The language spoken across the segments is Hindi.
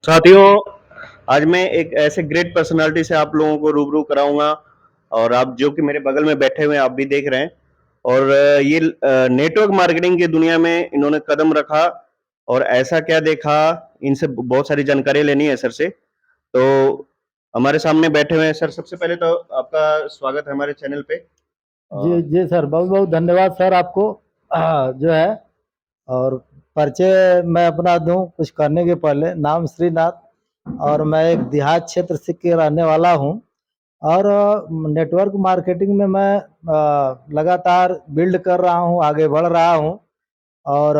साथियों, आज मैं एक ऐसे ग्रेट पर्सनालिटी से आप लोगों को रूबरू कराऊंगा और आप जो कि मेरे बगल में बैठे हुए हैं आप भी देख रहे हैं और ये नेटवर्क मार्केटिंग की दुनिया में इन्होंने कदम रखा और ऐसा क्या देखा, इनसे बहुत सारी जानकारी लेनी है सर से। तो हमारे सामने बैठे हुए हैं सर। सबसे पहले तो आपका स्वागत है हमारे चैनल पे। जी जी सर, बहुत बहुत धन्यवाद सर आपको। जो है और परिचय मैं अपना दूं कुछ करने के पहले। नाम श्रीनाथ और मैं एक देहात क्षेत्र से के रहने वाला हूं। और नेटवर्क मार्केटिंग में मैं लगातार बिल्ड कर रहा हूं, आगे बढ़ रहा हूं। और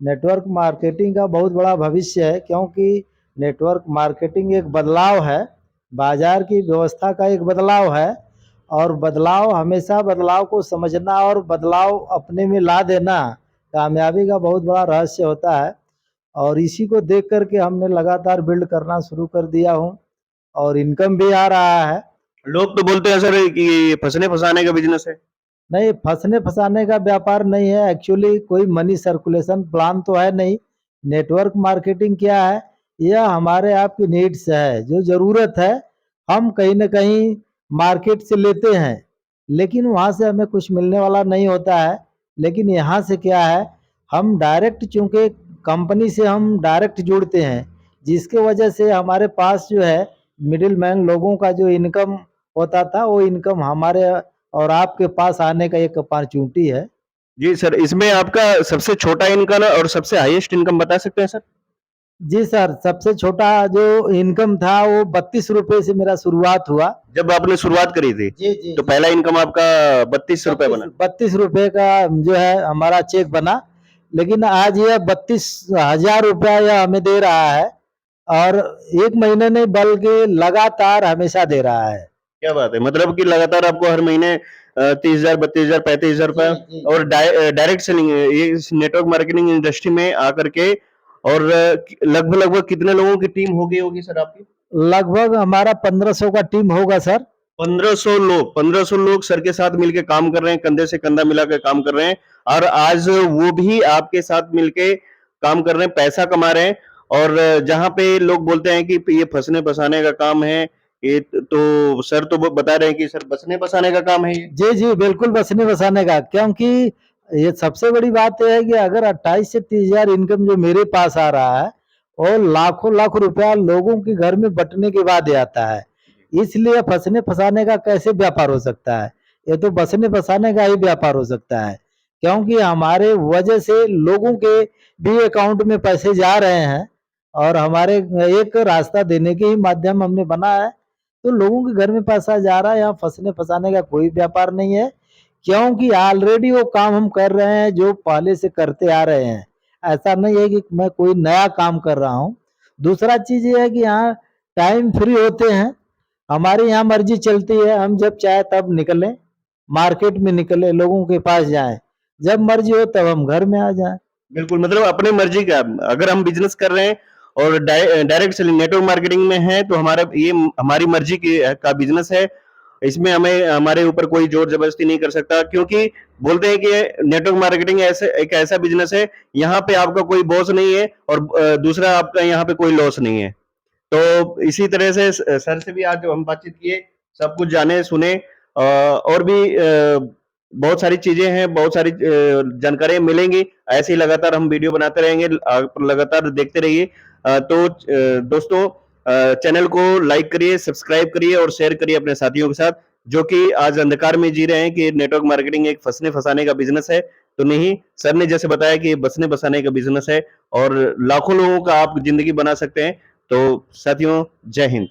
नेटवर्क मार्केटिंग का बहुत बड़ा भविष्य है, क्योंकि नेटवर्क मार्केटिंग एक बदलाव है, बाजार की व्यवस्था का एक बदलाव है। और बदलाव, हमेशा बदलाव को समझना और बदलाव अपने में ला देना कामयाबी का बहुत बड़ा रहस्य होता है। और इसी को देख कर के हमने लगातार बिल्ड करना शुरू कर दिया हूँ और इनकम भी आ रहा है। लोग तो बोलते हैं सर कि ये फंसने फंसाने का बिजनेस है। नहीं, फंसने फंसाने का व्यापार नहीं है। एक्चुअली कोई मनी सर्कुलेशन प्लान तो है नहीं। नेटवर्क मार्केटिंग क्या है? यह हमारे आपकी नीड्स है, जो ज़रूरत है हम कहीं ना कहीं मार्केट से लेते हैं, लेकिन वहाँ से हमें कुछ मिलने वाला नहीं होता है। लेकिन यहाँ से क्या है, हम डायरेक्ट, चूँकि कंपनी से हम डायरेक्ट जुड़ते हैं, जिसके वजह से हमारे पास जो है मिडिल मैन लोगों का जो इनकम होता था, वो इनकम हमारे और आपके पास आने का एक अपॉर्चुनिटी है। जी सर, इसमें आपका सबसे छोटा इनकम और सबसे हाईएस्ट इनकम बता सकते हैं सर? जी सर, सबसे छोटा जो इनकम था वो 32 रुपए से मेरा शुरुआत हुआ। जब आपने शुरुआत करी थी, जी जी तो जी। पहला इनकम आपका 32 रुपए बत्तीस बना। 32 रुपए का जो है हमारा चेक बना। लेकिन आज यह 32,000 रुपया यह हमें दे रहा है। और एक महीने नहीं बल्कि लगातार हमेशा दे रहा है। क्या बात है! मतलब कि लगातार आपको हर महीने 30,000, 32,000, 35,000 जी रुपए जी और जी। डायरेक्ट सेलिंग, ये इस नेटवर्क मार्केटिंग इंडस्ट्री में आकर के। और लगभग लगभग कितने लोगों की टीम हो गई होगी सर आपकी? लगभग हमारा 1500 का टीम होगा सर। 1500 लोग, 1500 लोग सर के साथ मिलके काम कर रहे हैं, कंधे से कंधा मिलाकर काम कर रहे हैं और आज वो भी आपके साथ मिलके काम कर रहे हैं, पैसा कमा रहे हैं। और जहाँ पे लोग बोलते हैं कि ये फँसने-फँसाने का काम है, ये तो सर तो बता रहे हैं कि सर बचने-बचाने का काम है ये। जी जी, बिल्कुल बचने बसाने का, क्योंकि ये सबसे बड़ी बात यह है कि अगर 28 से 30,000 इनकम जो मेरे पास आ रहा है, और लाखों लाख रुपया लोगों के घर में बंटने के बाद ये आता है। इसलिए फंसने फंसाने का कैसे व्यापार हो सकता है? ये तो बचने बसाने का ही व्यापार हो सकता है, क्योंकि हमारे वजह से लोगों के भी अकाउंट में पैसे जा रहे हैं। और हमारे एक रास्ता देने के ही माध्यम हमने बना है, तो लोगों के घर में पैसा जा रहा है। यहाँ फंसने फंसाने का कोई व्यापार नहीं है, क्योंकि ऑलरेडी वो काम हम कर रहे हैं जो पहले से करते आ रहे हैं। ऐसा नहीं है कि मैं कोई नया काम कर रहा हूँ। दूसरा चीज ये है कि यहाँ टाइम फ्री होते हैं, हमारे यहाँ मर्जी चलती है, हम जब चाहे तब निकलें, मार्केट में निकले, लोगों के पास जाएं, जब मर्जी हो तब हम घर में आ जाएं। बिल्कुल, मतलब अपनी मर्जी का। अगर हम बिज़नेस कर रहे हैं और डायरेक्ट सेलिंग नेटवर्क मार्केटिंग में है, तो हमारा ये हमारी मर्जी की का बिज़नेस है। इसमें हमें हमारे ऊपर कोई ज़ोर ज़बरदस्ती नहीं कर सकता, क्योंकि बोलते हैं कि नेटवर्क मार्केटिंग ऐसे एक ऐसा बिज़नेस है, यहाँ पे आपका कोई बॉस नहीं है और दूसरा आपका यहाँ पे कोई लॉस नहीं है। तो इसी तरह से सर से भी आज जो हम बातचीत किए, सब कुछ जाने सुने और भी बहुत सारी चीजें हैं, बहुत सारी जानकारियां मिलेंगी। ऐसे ही लगातार हम वीडियो बनाते रहेंगे, आप लगातार देखते रहिए। तो दोस्तों, चैनल को लाइक करिए, सब्सक्राइब करिए और शेयर करिए अपने साथियों के साथ, जो कि आज अंधकार में जी रहे हैं कि नेटवर्क मार्केटिंग एक फंसने फंसाने का बिजनेस है। तो नहीं, सर ने जैसे बताया कि बचने बसाने का बिजनेस है और लाखों लोगों का आप जिंदगी बना सकते हैं। तो साथियों, जय हिंद।